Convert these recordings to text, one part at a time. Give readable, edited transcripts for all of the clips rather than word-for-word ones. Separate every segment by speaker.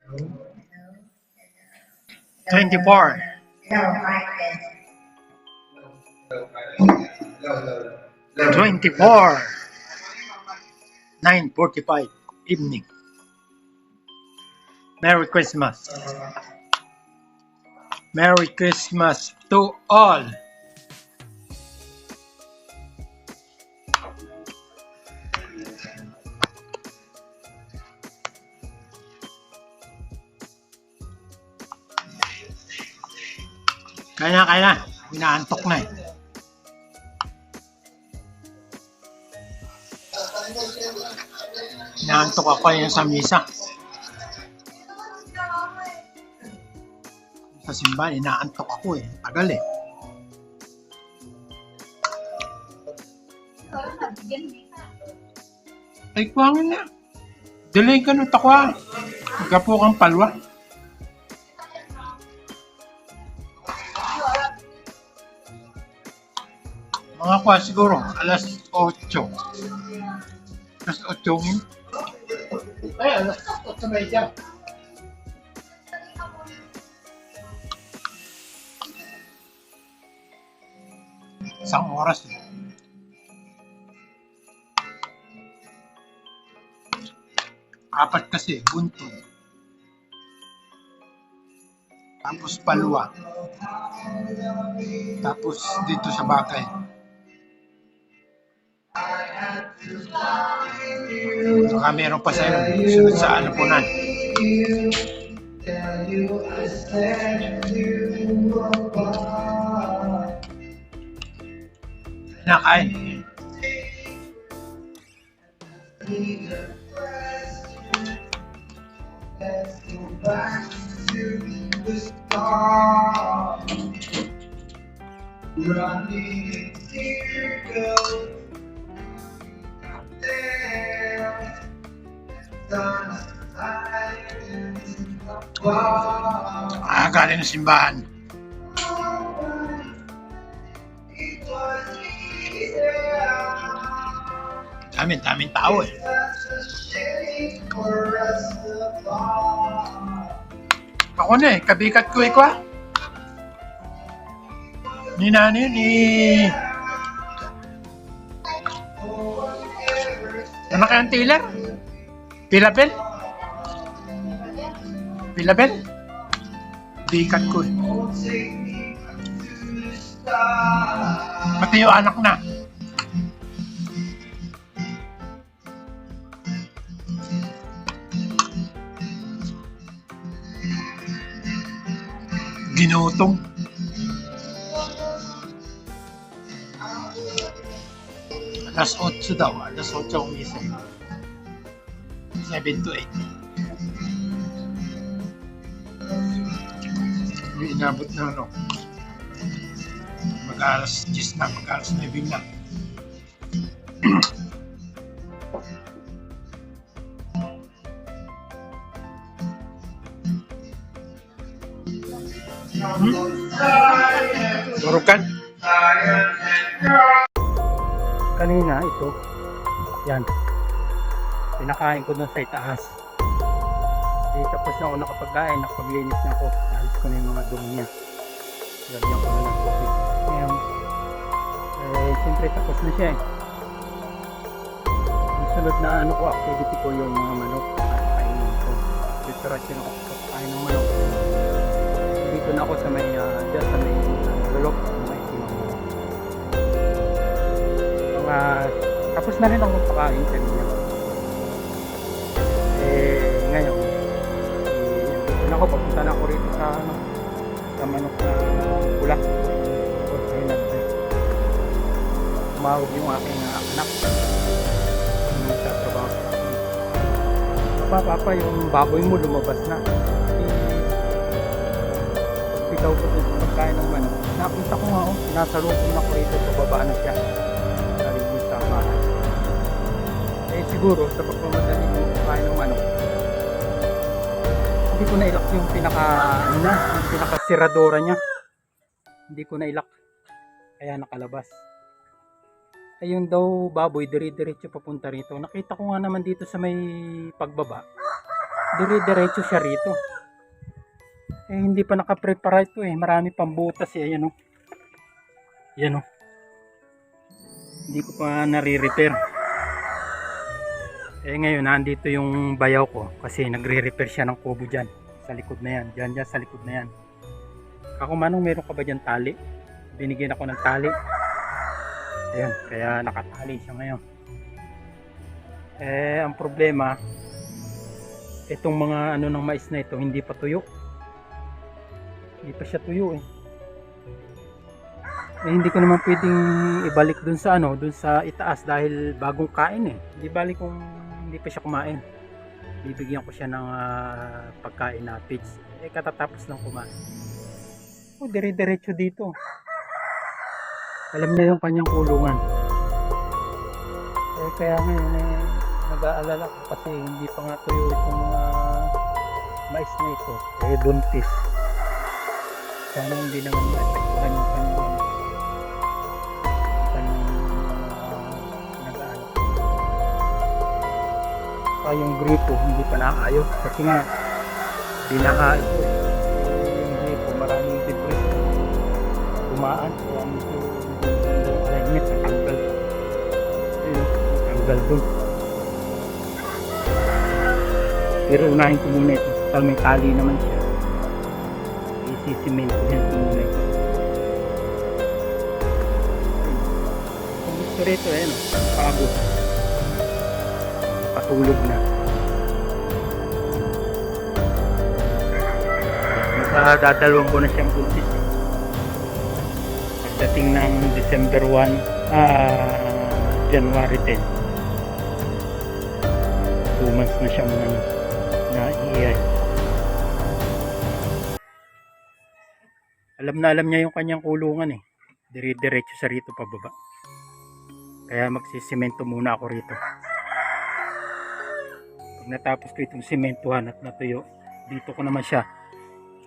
Speaker 1: 24. 24. 9:45 evening. Merry Christmas. Merry Christmas to all. Kaya na. Inaantok na eh. Inaantok ako yung sa misa. Sa simbahan, inaantok ako eh. Tagal eh. Ay, kuwangin na. Delay ka nung takwa. Magkapo kang palwa. Mga kwa siguro, alas 8. Alas 8. Ay, alas 8 na dyan. Isang oras eh. Apat kasi, buntod. Tapos palwa. Tapos dito sa bakay. Baka meron pa sa'yo. Sunod sa alupunan. Nakain. Galing ng simbahan. Daming tao eh. Ako na eh, kabikat ko eh kwa. Ni nani ni... Ano kayang tila? Pilabel? Pilabel? Bikat ko eh. Pati yung anak na. Ginutong. Alas 8 daw. Alas 8 umisip. 7 to 8. Hindi inabot na ano. Mag-alas 10 na. Mag-alas 9 na. Turog ka? Kanina ito. Yan. Pinakain ko dun sa itaas. Tapos na ako nakapagkain, nakapaglinis na ako. Nalis ko na yung mga dumi niya. Lagyan ko na ng tubig. Ngayon, siyempre tapos na siya eh. Ang sunod na activity ko yung mga manok. Kainin ko. Preparation ako sa kain ng manok. Dito na ako sa may, dyan sa may lulok. Tapos na rin ako magpakain kanina. Ngayon, ako papunta na ako rito sa manok na bulak. Tumawag yung aking anak sa trabaho. Papa, yung baboy mo lumabas na. Pitaw ko dito sa pagkain ng manok. Napunta ko nga sinasalubong na ko rito sa baba na siya. Narinig sa bahay. Siguro sa pagmamadali ng pagkain ng manok, hindi ko na-ilak yung pinaka-siradora niya. Hindi ko na-ilak. Kaya nakalabas. Ayun daw baboy, dire-diretso papunta rito. Nakita ko nga naman dito sa may pagbaba. dire-diretso siya rito. Eh, hindi pa nakaprepara ito eh. Marami pang butas eh. Ayan o. Ayan o. Hindi ko pa nare-repair. Eh ngayon, nandito yung bayaw ko. Kasi nagre-repair siya ng kubo dyan. Sa likod na yan. Dyan sa likod na yan. Ako manong meron ka ba dyan tali? Binigyan ako ng tali. Ayan. Kaya nakatali siya ngayon. Eh, ang problema, itong mga ano ng mais na ito, hindi pa tuyo. Hindi pa siya tuyo eh. Eh, hindi ko naman pwedeng ibalik dun sa ano, dun sa itaas dahil bagong kain eh. Hindi balik kung hindi pa siya kumain. Bibigyan ko siya ng pagkain na feeds. Eh, katatapos lang kumain. Oh, dire-diretso dito. Alam niya yung kanyang kulungan. Eh, kaya ngayon eh, nag-aalala ko kasi hindi pa nga tuyo itong mga mais na ito. Eh, buntis. Sana hindi naman maapektuhan yung kanyang nag-aalala. Kaya yung gripo hindi pa naayos kasi nga binaha ito eh. Yung gripo maraming debris dumaan kaya nito yung alignment natanggal. Natanggal dun. Pero unahin ko muna ito. Total may tali naman siya. Isisimento yan ko muna ito. Kung gusto rito eh, pagod. Patulog na. Dadalawang ko na siyang buntis eh. Pagdating ng December 1, January 10. 2 months na siyang na-iay. Alam niya yung kanyang kulungan eh. Dire-diretso sa rito pababa. Kaya magsisemento muna ako rito. Pag natapos ko itong sementuhan at natuyo, dito ko naman siya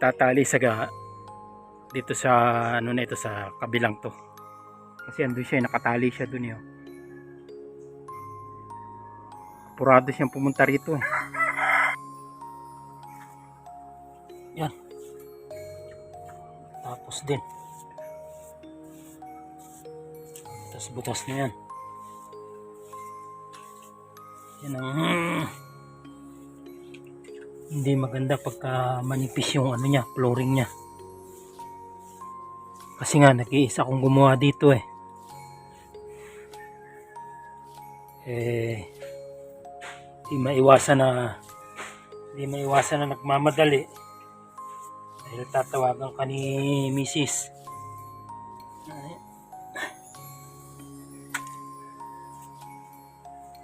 Speaker 1: tatali sa dito sa ano na ito sa kabilang to. Kasi andun siya, nakatali siya dun yun. Purado siyang pumunta rito eh. Yan. Tapos din. Butas na yan. Yan ang hindi maganda pagka manipis yung ano niya, flooring niya. Kasi nga nag-iisa akong gumawa dito eh. Di maiwasan na nagmamadali dahil tatawagan ka ni Mrs.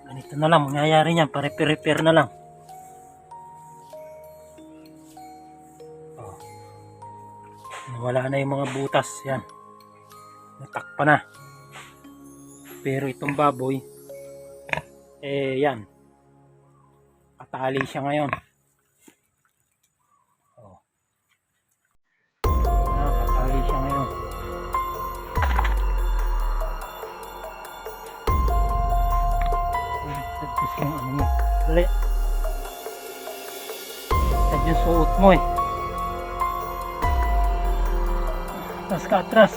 Speaker 1: Ganito na lang mangyayari niyan, pa-repair na lang. Wala na yung mga butas yan, natakpa na. Pero itong baboy eh yan, katali siya ngayon. Nakatali siya ngayon. Tapos yung ano mo, dali, tad yung suot mo eh. Atras ka, atras.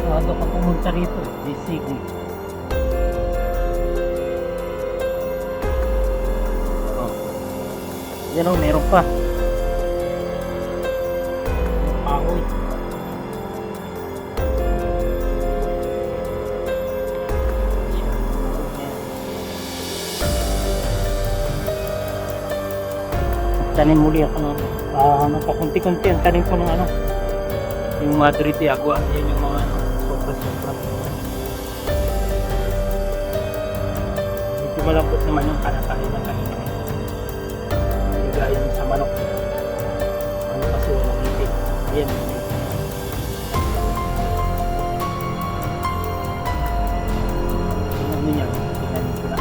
Speaker 1: Bago ka pumunta rito, disig. Oh. Yan o, meron pa. Yung kahoy. Tanim muli ako ng pakunti-kunti ang tanim ko ng ano, yung Madrid de Agua. Yan yung mga ano, sobra-sobra. Medyo malambot naman yung kanakain ng kanina. Hindi gaya sa manok. Ano kasi yung itik. Ayan. Ano niya? Tingnan ko na.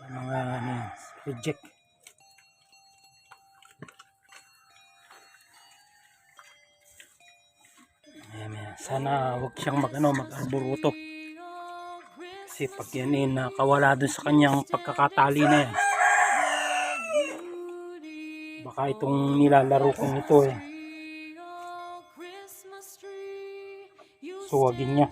Speaker 1: Mga ano, reject. Sana wag siyang mag-arboruto. Kasi pag yan nakawala dun sa kanyang pagkakatali na yan, baka itong nilalaro kong ito suwagin niya.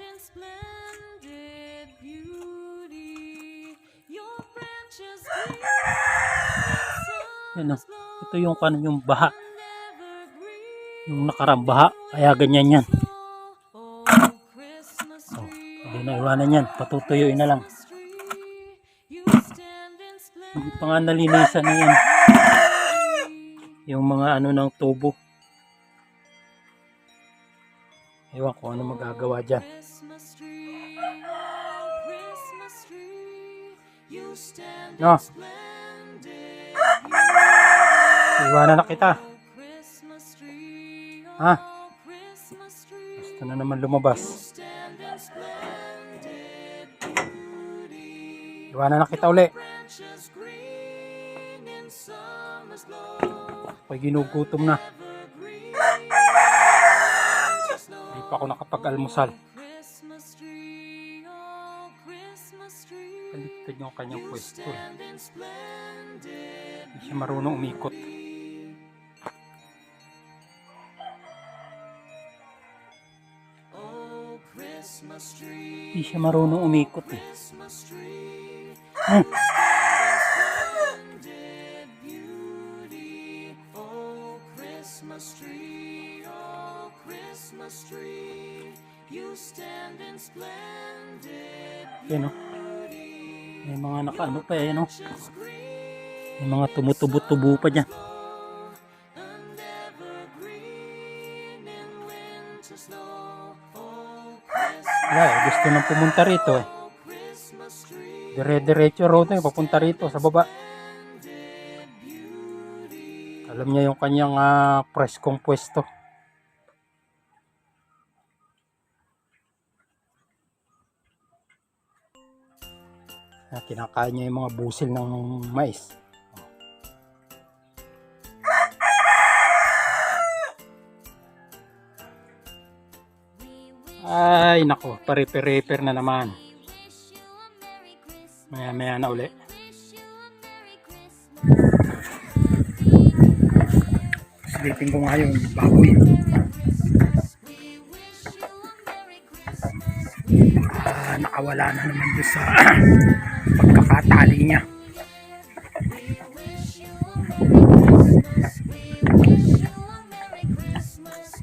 Speaker 1: Yan o. Ito yung yung baha. Yung nakarambaha. Kaya ganyan yan. Hindi na iwanan yan. Patutuyuin na lang. Hindi pa nga nalinisan na yan. Yung mga ng tubo. Ewan ko ano magagawa dyan. No. Iwanan na kita. Ha? Gusto na naman lumabas. Iwanan na kita uli. Ako'y ginugutom na. Hindi pa ako nakapag-almusal. Baliktad yung kanyang pwesto. Hindi siya marunong umikot. Hindi siya marunong umikot eh. Yan o. May mga nakaano pa yan o. May mga tumutubo-tubo pa dyan. Gusto nang pumunta rito eh. Dire-diretso road na papunta rito sa baba. Alam niya yung kanyang preskong pwesto. Kinakain niya yung mga busil ng mais. Ay nako, pare-repair na naman. Maya na uli. Silipin ko nga yung baboy. Nakawala na naman doon sa pagkakatali niya.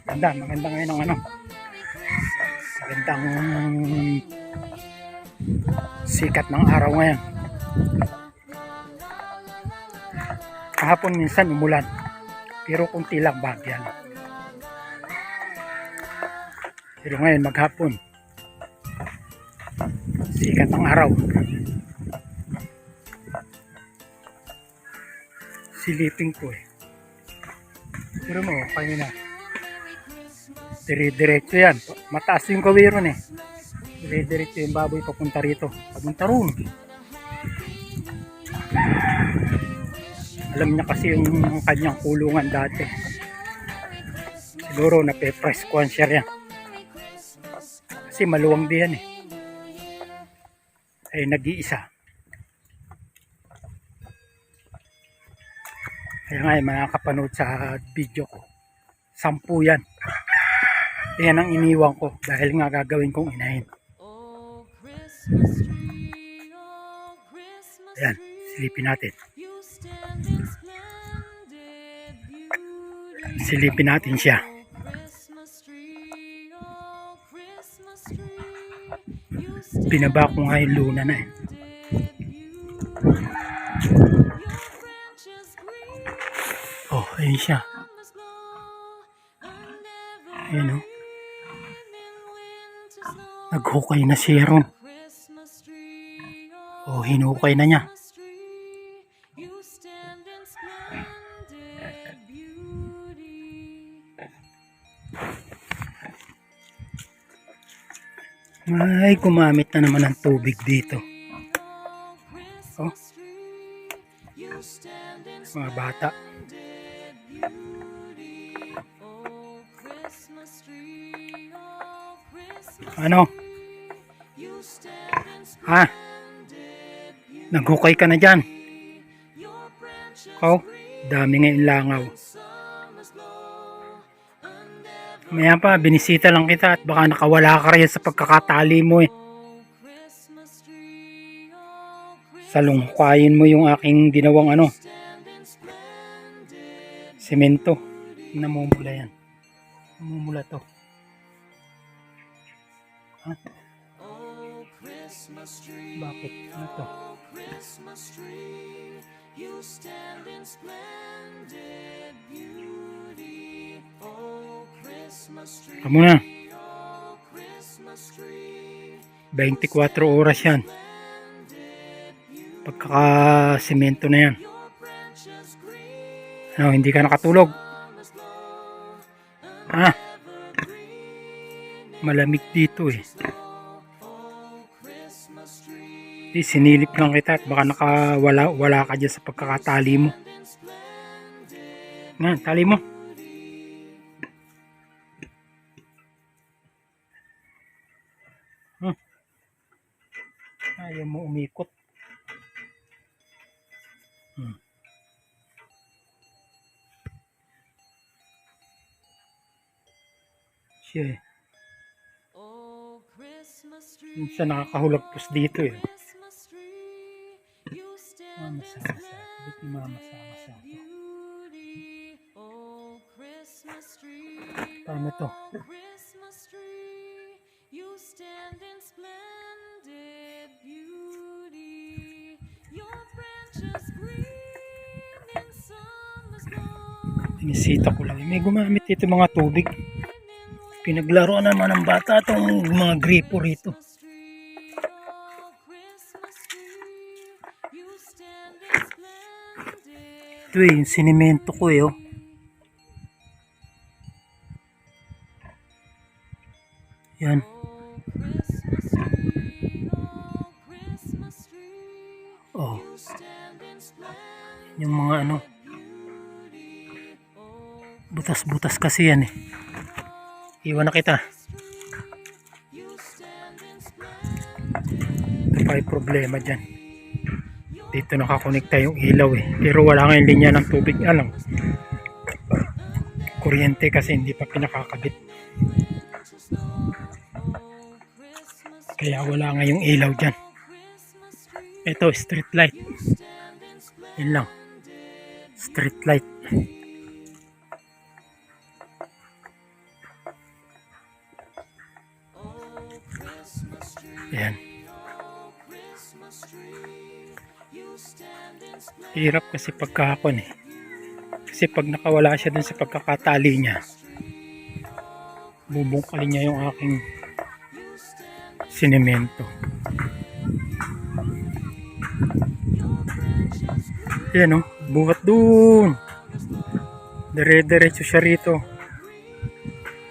Speaker 1: Maganda ngayon ang magandang sikat ng araw ngayon. Kahapon minsan umulan, pero kunti lang bagyan. Pero ngayon maghapon, sikat ng araw. Silipin ko eh. Pero mo, kaya na. Dire-diretso yan. Mataas yung kawiron eh. Dire-diretso yung baboy papunta rito. Papunta roon. Alam niya kasi yung kanyang kulungan dati. Siguro nape-press quencher yan. Kasi maluwang diyan eh. Ay nag-iisa. Kaya nga makakapanood sa video ko. 10 yan. Yan ang iniwan ko dahil nga gagawin kong inahin. Ayan, silipin natin. Silipin natin siya. Binaba ko nga yung luna na eh. Oh, ayun siya. Ayan o. Naghukay na siya ron. Oh, hinukay na niya. Ay, gumamit na naman ng tubig dito. Oh. Mga bata. Ano? Ha? Naghukay ka na dyan. Oh, dami ngayon langaw. Maya pa, binisita lang kita at baka nakawala ka rin sa pagkakatali mo eh. Salungkayin mo yung aking ginawang ano, semento. Namumula yan. Namumula to. Ha? Bakit? Ano to? Kamu na. 24 oras yan. Pagkakasemento na yan. Ano, hindi ka nakatulog? Ha? Malamig dito eh. Sinilip lang kita at baka nakawala ka dyan sa pagkakatali mo. Nga, tali mo. Ayaw mo umikot. Siya eh. Minsan nakakahulagpos dito eh. Mamasama-sama. Ba't yung mamasama-sama? Paano to? Inisita ko lang. May gumamit dito mga tubig. Pinaglaruan naman ng bata itong mga gripo rito. Ito eh, yung sinemento ko eh. Oh. Yan. Oh. Yung mga ano. Butas-butas kasi yan eh. Iwan na kita. Ito pa yung problema dyan. Dito nakakonekta yung ilaw eh. Pero wala nga yung linya ng tubig. Alam. Kuryente kasi hindi pa pinakakabit. Kaya wala nga yung ilaw dyan. Ito, street light. Yan lang. Street light. Yan. Hirap kasi pagkahapon eh. Kasi pag nakawala siya dun sa pagkakatali niya, bubungkalin niya yung aking sinemento. Yan o, buhat dun. Dire-diretso siya rito.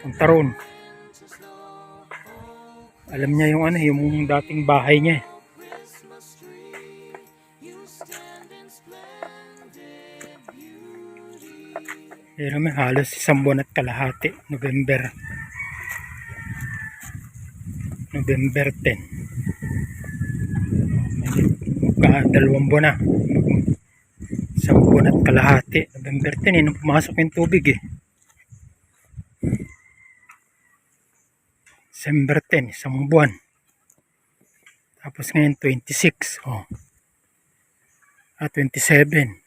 Speaker 1: Ang taron. Alam niya yung ano, yung dating bahay niya. Pero may halos 1 buwan at kalahati. November 10. 2 buwan na. 1 buwan at kalahati. November 10 eh, nung pumasok yung tubig eh. December 10, 1 buwan. Tapos ngayon 26. Oh. 27.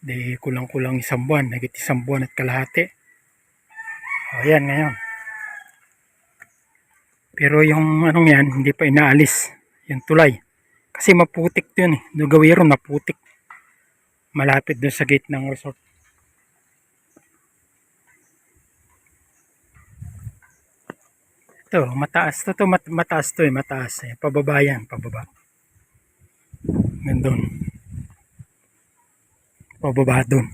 Speaker 1: Di kulang-kulang 1 buwan. Nagit 1 buwan at kalahati. O yan ngayon. Pero yung anong yan, hindi pa inaalis. Yung tulay. Kasi maputik yun eh. Nugawiro maputik. Malapit doon sa gate ng resort. Ito, mataas. Ito, mataas to eh. Mataas eh. Pababa yan. Pababa. Nandun. Pababa doon.